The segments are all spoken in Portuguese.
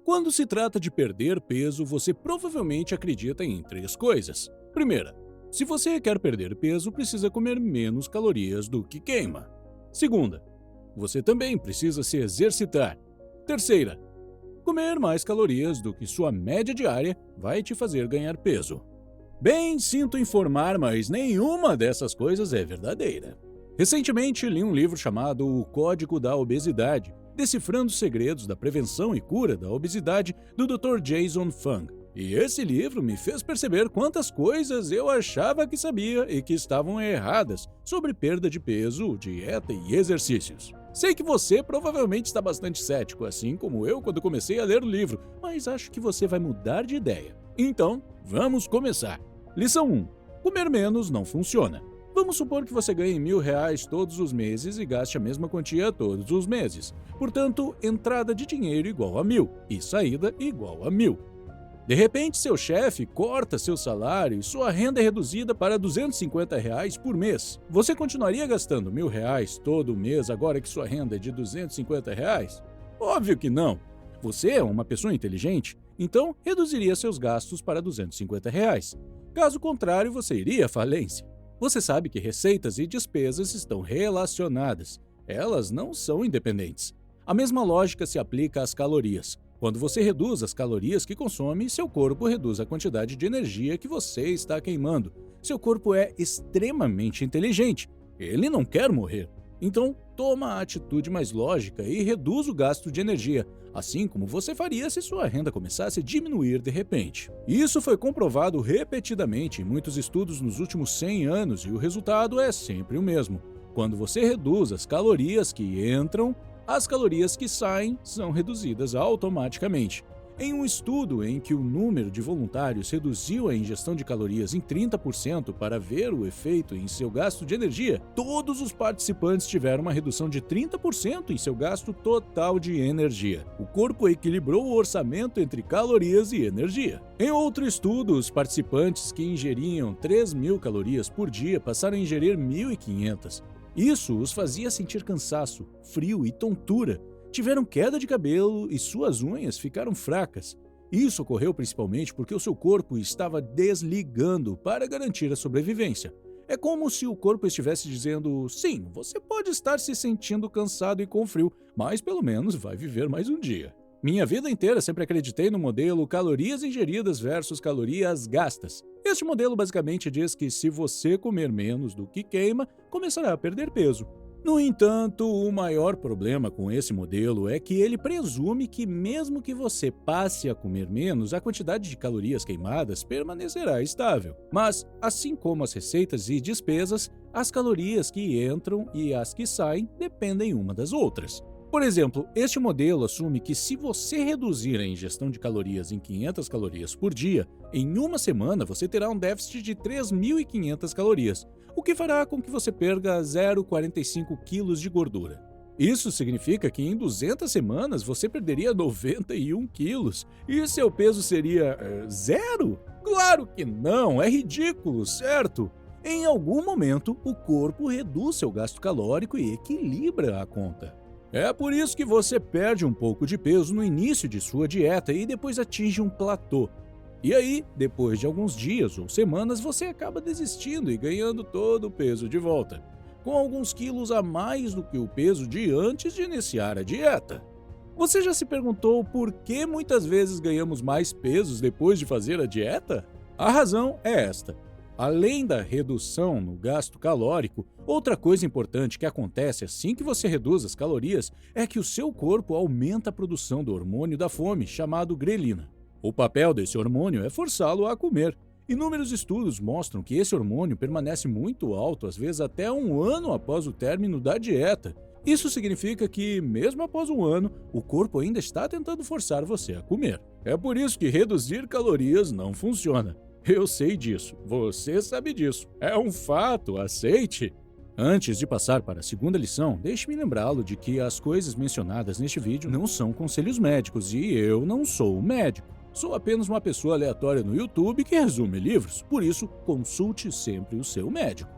Quando se trata de perder peso, você provavelmente acredita em três coisas. Primeira, se você quer perder peso, precisa comer menos calorias do que queima. Segunda, você também precisa se exercitar. Terceira, comer mais calorias do que sua média diária vai te fazer ganhar peso. Bem, sinto informar, mas nenhuma dessas coisas é verdadeira. Recentemente li um livro chamado O Código da Obesidade, decifrando os segredos da prevenção e cura da obesidade, do Dr. Jason Fung. E esse livro me fez perceber quantas coisas eu achava que sabia e que estavam erradas sobre perda de peso, dieta e exercícios. Sei que você provavelmente está bastante cético, assim como eu quando comecei a ler o livro, mas acho que você vai mudar de ideia. Então, vamos começar. Lição 1. Comer menos não funciona. Vamos supor que você ganhe R$1.000 todos os meses e gaste a mesma quantia todos os meses. Portanto, entrada de dinheiro igual a 1.000 e saída igual a 1.000. De repente, seu chefe corta seu salário e sua renda é reduzida para R$250 por mês. Você continuaria gastando R$1.000 todo mês agora que sua renda é de R$250? Óbvio que não. Você é uma pessoa inteligente, então reduziria seus gastos para R$250. Caso contrário, você iria à falência. Você sabe que receitas e despesas estão relacionadas. Elas não são independentes. A mesma lógica se aplica às calorias. Quando você reduz as calorias que consome, seu corpo reduz a quantidade de energia que você está queimando. Seu corpo é extremamente inteligente. Ele não quer morrer. Então, toma a atitude mais lógica e reduz o gasto de energia, assim como você faria se sua renda começasse a diminuir de repente. Isso foi comprovado repetidamente em muitos estudos nos últimos 100 anos e o resultado é sempre o mesmo. Quando você reduz as calorias que entram, as calorias que saem são reduzidas automaticamente. Em um estudo em que o número de voluntários reduziu a ingestão de calorias em 30% para ver o efeito em seu gasto de energia, todos os participantes tiveram uma redução de 30% em seu gasto total de energia. O corpo equilibrou o orçamento entre calorias e energia. Em outro estudo, os participantes que ingeriam 3.000 calorias por dia passaram a ingerir 1.500. Isso os fazia sentir cansaço, frio e tontura. Tiveram queda de cabelo e suas unhas ficaram fracas. Isso ocorreu principalmente porque o seu corpo estava desligando para garantir a sobrevivência. É como se o corpo estivesse dizendo: sim, você pode estar se sentindo cansado e com frio, mas pelo menos vai viver mais um dia. Minha vida inteira sempre acreditei no modelo calorias ingeridas versus calorias gastas. Este modelo basicamente diz que se você comer menos do que queima, começará a perder peso. No entanto, o maior problema com esse modelo é que ele presume que mesmo que você passe a comer menos, a quantidade de calorias queimadas permanecerá estável. Mas, assim como as receitas e despesas, as calorias que entram e as que saem dependem uma das outras. Por exemplo, este modelo assume que se você reduzir a ingestão de calorias em 500 calorias por dia, em uma semana você terá um déficit de 3.500 calorias, o que fará com que você perca 0,45 quilos de gordura. Isso significa que em 200 semanas você perderia 91 quilos e seu peso seria zero? Claro que não, é ridículo, certo? Em algum momento, o corpo reduz seu gasto calórico e equilibra a conta. É por isso que você perde um pouco de peso no início de sua dieta e depois atinge um platô. E aí, depois de alguns dias ou semanas, você acaba desistindo e ganhando todo o peso de volta, com alguns quilos a mais do que o peso de antes de iniciar a dieta. Você já se perguntou por que muitas vezes ganhamos mais pesos depois de fazer a dieta? A razão é esta. Além da redução no gasto calórico, outra coisa importante que acontece assim que você reduz as calorias é que o seu corpo aumenta a produção do hormônio da fome, chamado grelina. O papel desse hormônio é forçá-lo a comer. Inúmeros estudos mostram que esse hormônio permanece muito alto, às vezes até um ano após o término da dieta. Isso significa que, mesmo após um ano, o corpo ainda está tentando forçar você a comer. É por isso que reduzir calorias não funciona. Eu sei disso, você sabe disso, é um fato, aceite! Antes de passar para a segunda lição, deixe-me lembrá-lo de que as coisas mencionadas neste vídeo não são conselhos médicos e eu não sou médico. Sou apenas uma pessoa aleatória no YouTube que resume livros, por isso consulte sempre o seu médico.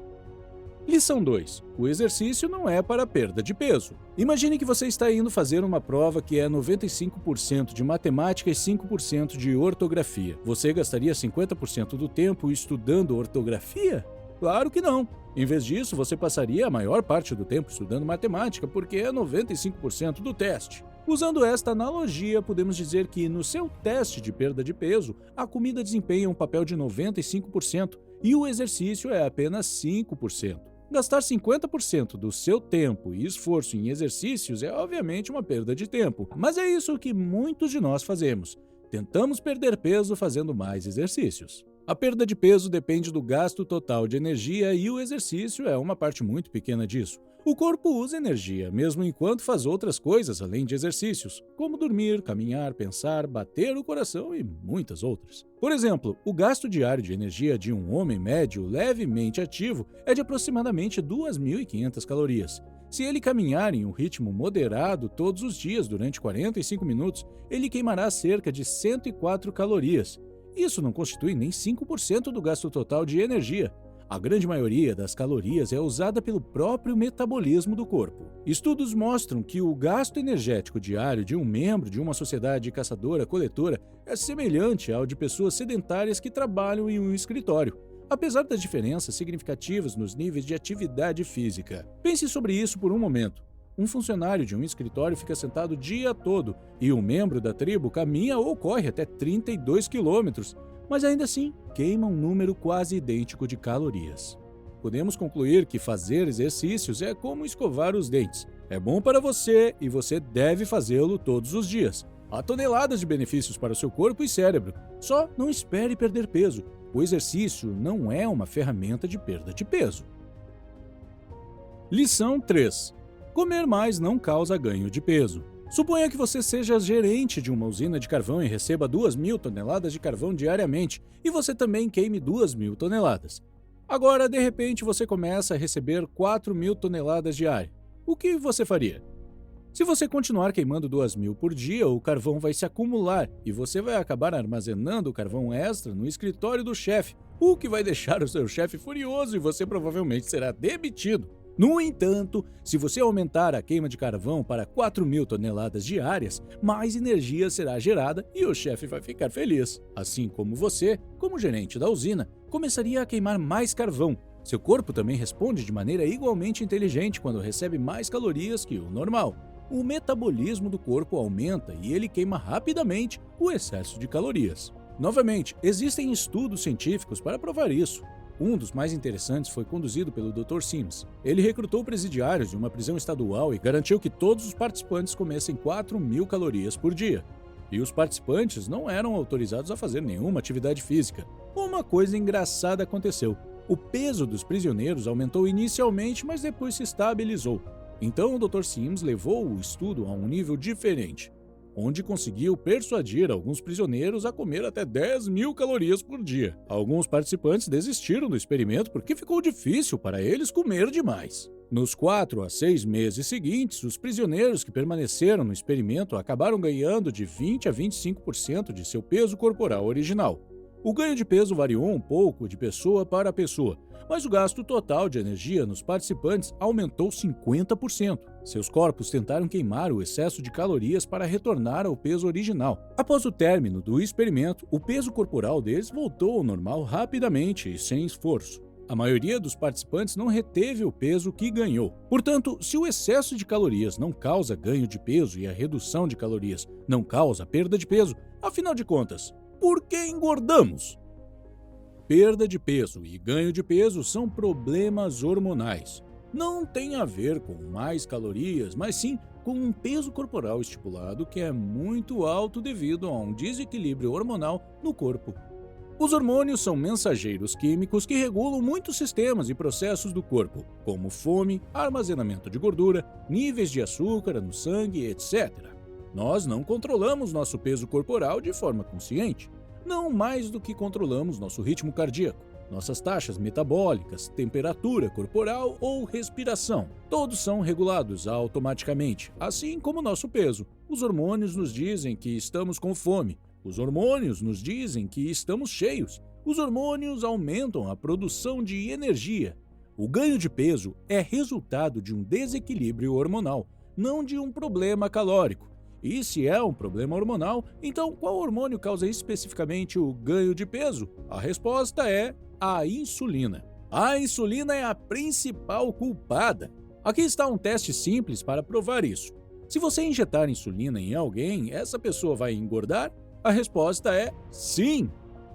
Lição 2. O exercício não é para perda de peso. Imagine que você está indo fazer uma prova que é 95% de matemática e 5% de ortografia. Você gastaria 50% do tempo estudando ortografia? Claro que não. Em vez disso, você passaria a maior parte do tempo estudando matemática, porque é 95% do teste. Usando esta analogia, podemos dizer que no seu teste de perda de peso, a comida desempenha um papel de 95% e o exercício é apenas 5%. Gastar 50% do seu tempo e esforço em exercícios é obviamente uma perda de tempo, mas é isso que muitos de nós fazemos. Tentamos perder peso fazendo mais exercícios. A perda de peso depende do gasto total de energia e o exercício é uma parte muito pequena disso. O corpo usa energia, mesmo enquanto faz outras coisas além de exercícios, como dormir, caminhar, pensar, bater o coração e muitas outras. Por exemplo, o gasto diário de energia de um homem médio levemente ativo é de aproximadamente 2.500 calorias. Se ele caminhar em um ritmo moderado todos os dias durante 45 minutos, ele queimará cerca de 104 calorias. Isso não constitui nem 5% do gasto total de energia. A grande maioria das calorias é usada pelo próprio metabolismo do corpo. Estudos mostram que o gasto energético diário de um membro de uma sociedade caçadora-coletora é semelhante ao de pessoas sedentárias que trabalham em um escritório, apesar das diferenças significativas nos níveis de atividade física. Pense sobre isso por um momento. Um funcionário de um escritório fica sentado o dia todo e um membro da tribo caminha ou corre até 32 quilômetros, mas ainda assim queima um número quase idêntico de calorias. Podemos concluir que fazer exercícios é como escovar os dentes. É bom para você e você deve fazê-lo todos os dias. Há toneladas de benefícios para o seu corpo e cérebro. Só não espere perder peso. O exercício não é uma ferramenta de perda de peso. Lição 3. Comer mais não causa ganho de peso. Suponha que você seja gerente de uma usina de carvão e receba 2.000 toneladas de carvão diariamente e você também queime 2.000 toneladas. Agora, de repente, você começa a receber 4.000 toneladas diárias. O que você faria? Se você continuar queimando 2.000 por dia, o carvão vai se acumular e você vai acabar armazenando o carvão extra no escritório do chefe, o que vai deixar o seu chefe furioso e você provavelmente será demitido. No entanto, se você aumentar a queima de carvão para 4.000 toneladas diárias, mais energia será gerada e o chefe vai ficar feliz. Assim como você, como gerente da usina, começaria a queimar mais carvão. Seu corpo também responde de maneira igualmente inteligente quando recebe mais calorias que o normal. O metabolismo do corpo aumenta e ele queima rapidamente o excesso de calorias. Novamente, existem estudos científicos para provar isso. Um dos mais interessantes foi conduzido pelo Dr. Sims. Ele recrutou presidiários de uma prisão estadual e garantiu que todos os participantes comessem 4.000 calorias por dia. E os participantes não eram autorizados a fazer nenhuma atividade física. Uma coisa engraçada aconteceu. O peso dos prisioneiros aumentou inicialmente, mas depois se estabilizou. Então o Dr. Sims levou o estudo a um nível diferente, onde conseguiu persuadir alguns prisioneiros a comer até 10.000 calorias por dia. Alguns participantes desistiram do experimento porque ficou difícil para eles comer demais. Nos 4 a 6 meses seguintes, os prisioneiros que permaneceram no experimento acabaram ganhando de 20 a 25% de seu peso corporal original. O ganho de peso variou um pouco de pessoa para pessoa, mas o gasto total de energia nos participantes aumentou 50%. Seus corpos tentaram queimar o excesso de calorias para retornar ao peso original. Após o término do experimento, o peso corporal deles voltou ao normal rapidamente e sem esforço. A maioria dos participantes não reteve o peso que ganhou. Portanto, se o excesso de calorias não causa ganho de peso e a redução de calorias não causa perda de peso, afinal de contas, por que engordamos? Perda de peso e ganho de peso são problemas hormonais. Não tem a ver com mais calorias, mas sim com um peso corporal estipulado que é muito alto devido a um desequilíbrio hormonal no corpo. Os hormônios são mensageiros químicos que regulam muitos sistemas e processos do corpo, como fome, armazenamento de gordura, níveis de açúcar no sangue, etc. Nós não controlamos nosso peso corporal de forma consciente, não mais do que controlamos nosso ritmo cardíaco, nossas taxas metabólicas, temperatura corporal ou respiração. Todos são regulados automaticamente, assim como nosso peso. Os hormônios nos dizem que estamos com fome. Os hormônios nos dizem que estamos cheios. Os hormônios aumentam a produção de energia. O ganho de peso é resultado de um desequilíbrio hormonal, não de um problema calórico. E se é um problema hormonal, então qual hormônio causa especificamente o ganho de peso? A resposta é a insulina. A insulina é a principal culpada. Aqui está um teste simples para provar isso. Se você injetar insulina em alguém, essa pessoa vai engordar? A resposta é sim!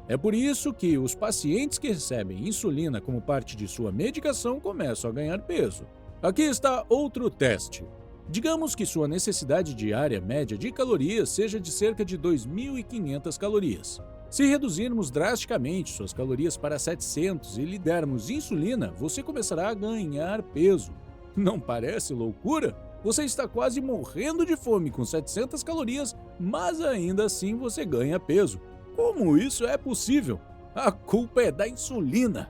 É por isso que os pacientes que recebem insulina como parte de sua medicação começam a ganhar peso. Aqui está outro teste. Digamos que sua necessidade diária média de calorias seja de cerca de 2.500 calorias. Se reduzirmos drasticamente suas calorias para 700 e lhe dermos insulina, você começará a ganhar peso. Não parece loucura? Você está quase morrendo de fome com 700 calorias, mas ainda assim você ganha peso. Como isso é possível? A culpa é da insulina.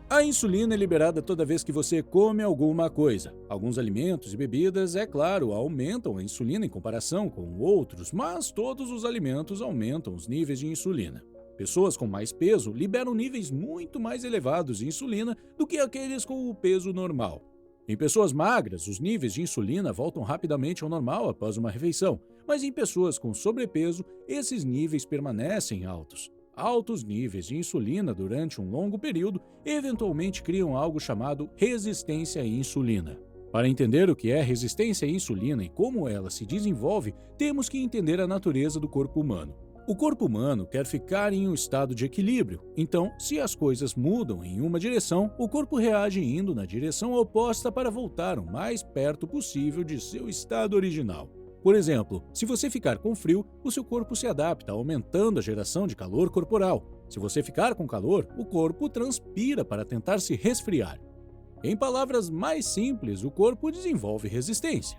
A insulina é liberada toda vez que você come alguma coisa. Alguns alimentos e bebidas, é claro, aumentam a insulina em comparação com outros, mas todos os alimentos aumentam os níveis de insulina. Pessoas com mais peso liberam níveis muito mais elevados de insulina do que aqueles com o peso normal. Em pessoas magras, os níveis de insulina voltam rapidamente ao normal após uma refeição, mas em pessoas com sobrepeso, esses níveis permanecem altos. Altos níveis de insulina durante um longo período eventualmente criam algo chamado resistência à insulina. Para entender o que é resistência à insulina e como ela se desenvolve, temos que entender a natureza do corpo humano. O corpo humano quer ficar em um estado de equilíbrio, então, se as coisas mudam em uma direção, o corpo reage indo na direção oposta para voltar o mais perto possível de seu estado original. Por exemplo, se você ficar com frio, o seu corpo se adapta, aumentando a geração de calor corporal. Se você ficar com calor, o corpo transpira para tentar se resfriar. Em palavras mais simples, o corpo desenvolve resistência.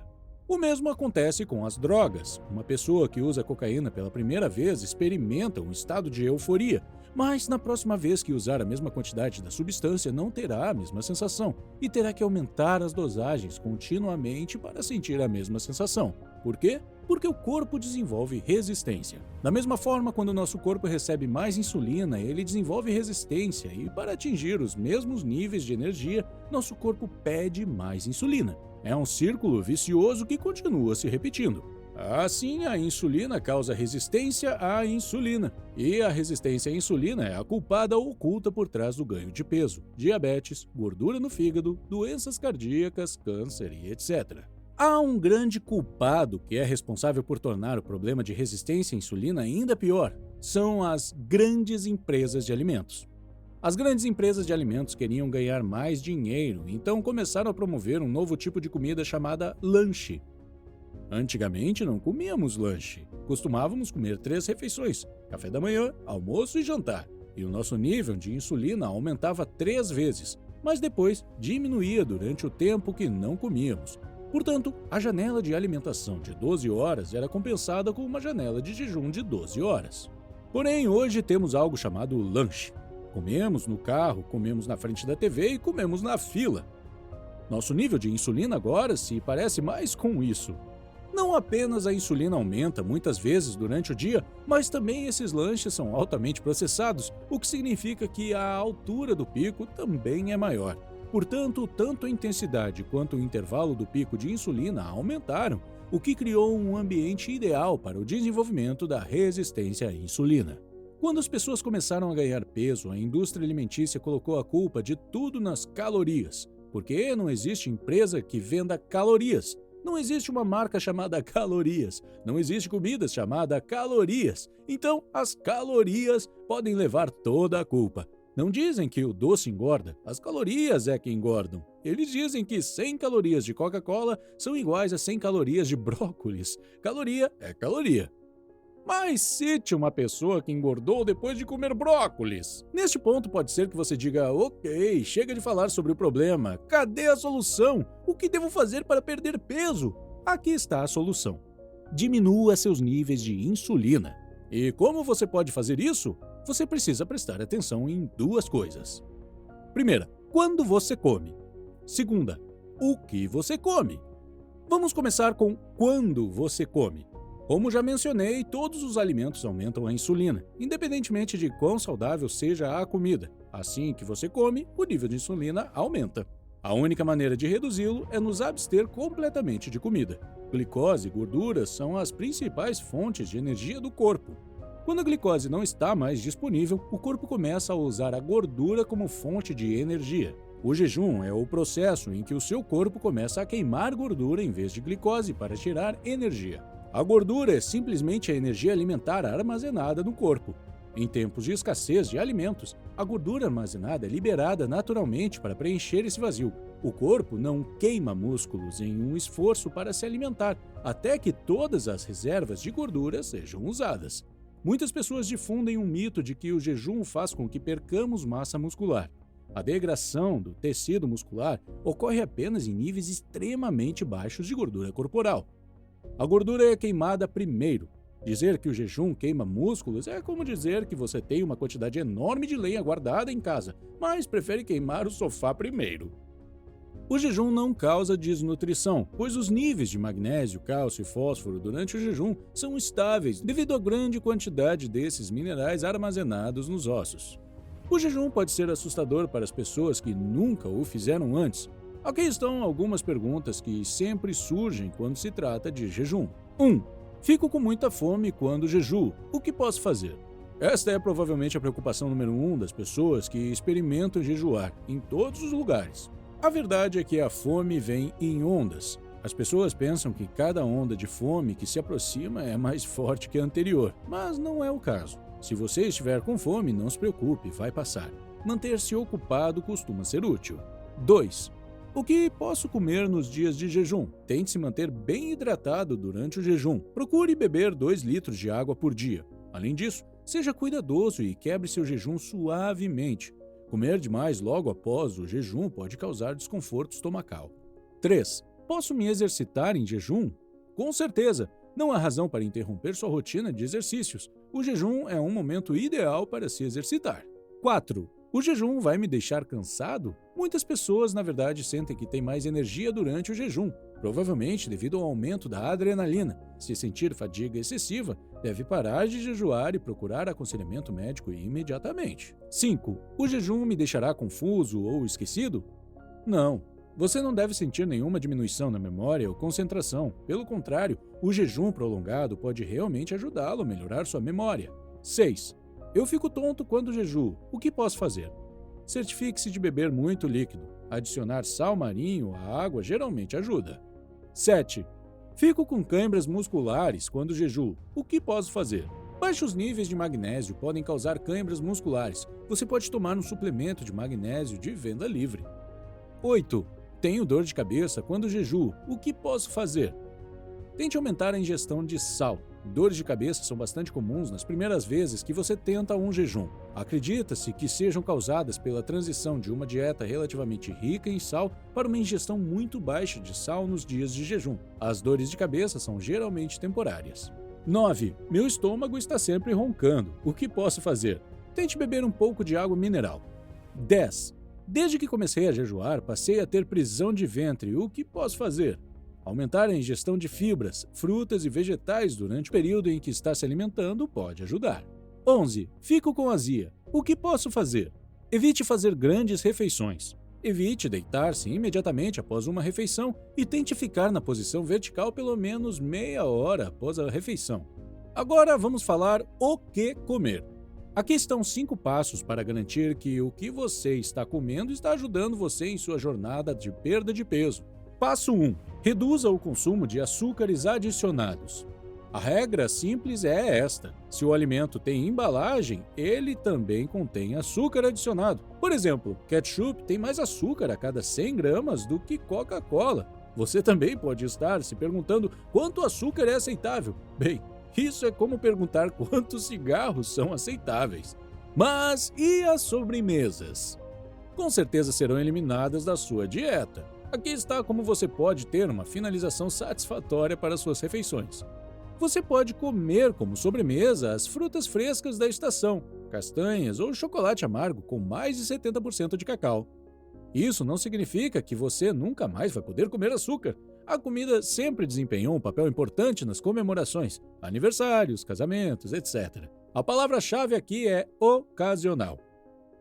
O mesmo acontece com as drogas. Uma pessoa que usa cocaína pela primeira vez experimenta um estado de euforia, mas na próxima vez que usar a mesma quantidade da substância não terá a mesma sensação e terá que aumentar as dosagens continuamente para sentir a mesma sensação. Por quê? Porque o corpo desenvolve resistência. Da mesma forma, quando o nosso corpo recebe mais insulina, ele desenvolve resistência e, para atingir os mesmos níveis de energia, nosso corpo pede mais insulina. É um círculo vicioso que continua se repetindo. Assim, a insulina causa resistência à insulina, e a resistência à insulina é a culpada oculta por trás do ganho de peso, diabetes, gordura no fígado, doenças cardíacas, câncer e etc. Há um grande culpado que é responsável por tornar o problema de resistência à insulina ainda pior. São as grandes empresas de alimentos. As grandes empresas de alimentos queriam ganhar mais dinheiro, então começaram a promover um novo tipo de comida chamada lanche. Antigamente não comíamos lanche, costumávamos comer 3 refeições, café da manhã, almoço e jantar, e o nosso nível de insulina aumentava 3 vezes, mas depois diminuía durante o tempo que não comíamos. Portanto, a janela de alimentação de 12 horas era compensada com uma janela de jejum de 12 horas. Porém, hoje temos algo chamado lanche. Comemos no carro, comemos na frente da TV e comemos na fila. Nosso nível de insulina agora se parece mais com isso. Não apenas a insulina aumenta muitas vezes durante o dia, mas também esses lanches são altamente processados, o que significa que a altura do pico também é maior. Portanto, tanto a intensidade quanto o intervalo do pico de insulina aumentaram, o que criou um ambiente ideal para o desenvolvimento da resistência à insulina. Quando as pessoas começaram a ganhar peso, a indústria alimentícia colocou a culpa de tudo nas calorias, porque não existe empresa que venda calorias. Não existe uma marca chamada calorias, não existe comida chamada calorias. Então, as calorias podem levar toda a culpa. Não dizem que o doce engorda, as calorias é que engordam. Eles dizem que 100 calorias de Coca-Cola são iguais a 100 calorias de brócolis. Caloria é caloria. Mas cite uma pessoa que engordou depois de comer brócolis. Neste ponto pode ser que você diga, ok, chega de falar sobre o problema. Cadê a solução? O que devo fazer para perder peso? Aqui está a solução. Diminua seus níveis de insulina. E como você pode fazer isso? Você precisa prestar atenção em 2 coisas. Primeira, quando você come. Segunda, o que você come. Vamos começar com quando você come. Como já mencionei, todos os alimentos aumentam a insulina, independentemente de quão saudável seja a comida. Assim que você come, o nível de insulina aumenta. A única maneira de reduzi-lo é nos abster completamente de comida. Glicose e gorduras são as principais fontes de energia do corpo. Quando a glicose não está mais disponível, o corpo começa a usar a gordura como fonte de energia. O jejum é o processo em que o seu corpo começa a queimar gordura em vez de glicose para tirar energia. A gordura é simplesmente a energia alimentar armazenada no corpo. Em tempos de escassez de alimentos, a gordura armazenada é liberada naturalmente para preencher esse vazio. O corpo não queima músculos em um esforço para se alimentar, até que todas as reservas de gordura sejam usadas. Muitas pessoas difundem um mito de que o jejum faz com que percamos massa muscular. A degradação do tecido muscular ocorre apenas em níveis extremamente baixos de gordura corporal. A gordura é queimada primeiro. Dizer que o jejum queima músculos é como dizer que você tem uma quantidade enorme de lenha guardada em casa, mas prefere queimar o sofá primeiro. O jejum não causa desnutrição, pois os níveis de magnésio, cálcio e fósforo durante o jejum são estáveis devido à grande quantidade desses minerais armazenados nos ossos. O jejum pode ser assustador para as pessoas que nunca o fizeram antes. Aqui estão algumas perguntas que sempre surgem quando se trata de jejum. 1. Fico com muita fome quando jejuo. O que posso fazer? Esta é provavelmente a preocupação número 1 das pessoas que experimentam jejuar em todos os lugares. A verdade é que a fome vem em ondas. As pessoas pensam que cada onda de fome que se aproxima é mais forte que a anterior, mas não é o caso. Se você estiver com fome, não se preocupe, vai passar. Manter-se ocupado costuma ser útil. 2. O que posso comer nos dias de jejum? Tente se manter bem hidratado durante o jejum. Procure beber 2 litros de água por dia. Além disso, seja cuidadoso e quebre seu jejum suavemente. Comer demais logo após o jejum pode causar desconforto estomacal. 3. Posso me exercitar em jejum? Com certeza! Não há razão para interromper sua rotina de exercícios. O jejum é um momento ideal para se exercitar. 4. O jejum vai me deixar cansado? Muitas pessoas, na verdade, sentem que têm mais energia durante o jejum, provavelmente devido ao aumento da adrenalina. Se sentir fadiga excessiva, deve parar de jejuar e procurar aconselhamento médico imediatamente. 5. O jejum me deixará confuso ou esquecido? Não. Você não deve sentir nenhuma diminuição na memória ou concentração. Pelo contrário, o jejum prolongado pode realmente ajudá-lo a melhorar sua memória. 6. Eu fico tonto quando jejuo. O que posso fazer? Certifique-se de beber muito líquido. Adicionar sal marinho à água geralmente ajuda. 7. Fico com câimbras musculares quando jejuo. O que posso fazer? Baixos níveis de magnésio podem causar câimbras musculares. Você pode tomar um suplemento de magnésio de venda livre. 8. Tenho dor de cabeça quando jejuo. O que posso fazer? Tente aumentar a ingestão de sal. Dores de cabeça são bastante comuns nas primeiras vezes que você tenta um jejum. Acredita-se que sejam causadas pela transição de uma dieta relativamente rica em sal para uma ingestão muito baixa de sal nos dias de jejum. As dores de cabeça são geralmente temporárias. 9. Meu estômago está sempre roncando. O que posso fazer? Tente beber um pouco de água mineral. 10. Desde que comecei a jejuar, passei a ter prisão de ventre. O que posso fazer? Aumentar a ingestão de fibras, frutas e vegetais durante o período em que está se alimentando pode ajudar. 11. Fico com azia. O que posso fazer? Evite fazer grandes refeições. Evite deitar-se imediatamente após uma refeição e tente ficar na posição vertical pelo menos meia hora após a refeição. Agora vamos falar o que comer. Aqui estão 5 passos para garantir que o que você está comendo está ajudando você em sua jornada de perda de peso. Passo 1. Reduza o consumo de açúcares adicionados. A regra simples é esta: se o alimento tem embalagem, ele também contém açúcar adicionado. Por exemplo, ketchup tem mais açúcar a cada 100 gramas do que Coca-Cola. Você também pode estar se perguntando quanto açúcar é aceitável. Bem, isso é como perguntar quantos cigarros são aceitáveis. Mas e as sobremesas? Com certeza serão eliminadas da sua dieta. Aqui está como você pode ter uma finalização satisfatória para suas refeições. Você pode comer como sobremesa as frutas frescas da estação, castanhas ou chocolate amargo com mais de 70% de cacau. Isso não significa que você nunca mais vai poder comer açúcar. A comida sempre desempenhou um papel importante nas comemorações, aniversários, casamentos, etc. A palavra-chave aqui é ocasional.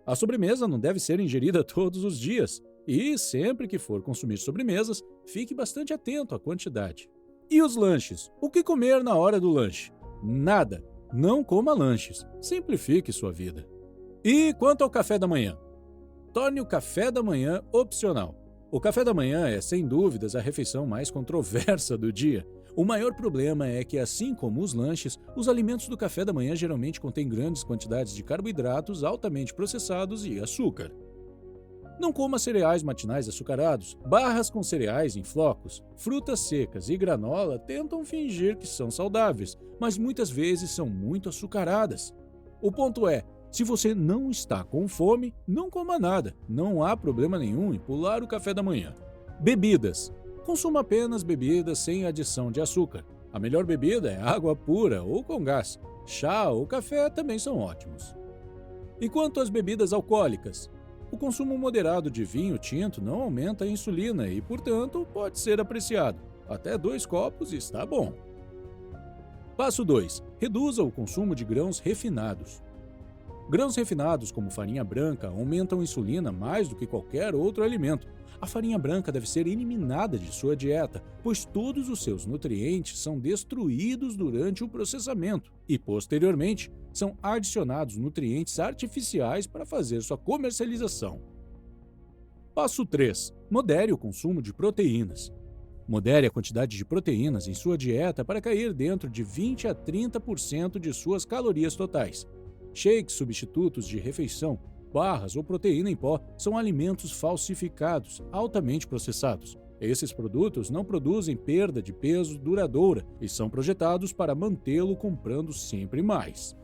A sobremesa não deve ser ingerida todos os dias. E sempre que for consumir sobremesas, fique bastante atento à quantidade. E os lanches? O que comer na hora do lanche? Nada. Não coma lanches. Simplifique sua vida. E quanto ao café da manhã? Torne o café da manhã opcional. O café da manhã é, sem dúvidas, a refeição mais controversa do dia. O maior problema é que, assim como os lanches, os alimentos do café da manhã geralmente contêm grandes quantidades de carboidratos altamente processados e açúcar. Não coma cereais matinais açucarados. Barras com cereais em flocos, frutas secas e granola tentam fingir que são saudáveis, mas muitas vezes são muito açucaradas. O ponto é, se você não está com fome, não coma nada. Não há problema nenhum em pular o café da manhã. Bebidas. Consuma apenas bebidas sem adição de açúcar. A melhor bebida é água pura ou com gás. Chá ou café também são ótimos. E quanto às bebidas alcoólicas? O consumo moderado de vinho tinto não aumenta a insulina e, portanto, pode ser apreciado. Até 2 copos está bom. Passo 2. Reduza o consumo de grãos refinados. Grãos refinados, como farinha branca, aumentam a insulina mais do que qualquer outro alimento. A farinha branca deve ser eliminada de sua dieta, pois todos os seus nutrientes são destruídos durante o processamento e, posteriormente, são adicionados nutrientes artificiais para fazer sua comercialização. Passo 3. Modere o consumo de proteínas. Modere a quantidade de proteínas em sua dieta para cair dentro de 20 a 30% de suas calorias totais. Shakes substitutos de refeição, barras ou proteína em pó são alimentos falsificados, altamente processados. Esses produtos não produzem perda de peso duradoura e são projetados para mantê-lo comprando sempre mais.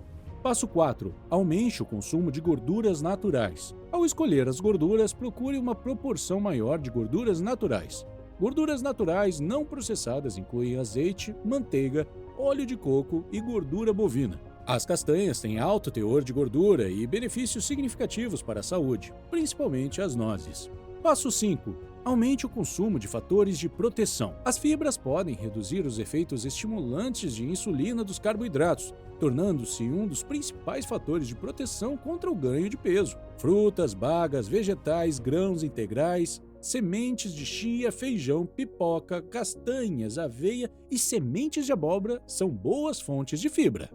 Passo 4. Aumente o consumo de gorduras naturais. Ao escolher as gorduras, procure uma proporção maior de gorduras naturais. Gorduras naturais não processadas incluem azeite, manteiga, óleo de coco e gordura bovina. As castanhas têm alto teor de gordura e benefícios significativos para a saúde, principalmente as nozes. Passo 5. Aumente o consumo de fatores de proteção. As fibras podem reduzir os efeitos estimulantes de insulina dos carboidratos, tornando-se um dos principais fatores de proteção contra o ganho de peso. Frutas, bagas, vegetais, grãos integrais, sementes de chia, feijão, pipoca, castanhas, aveia e sementes de abóbora são boas fontes de fibra.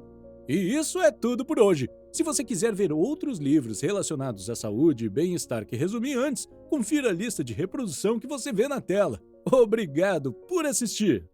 E isso é tudo por hoje. Se você quiser ver outros livros relacionados à saúde e bem-estar que resumi antes, confira a lista de reprodução que você vê na tela. Obrigado por assistir!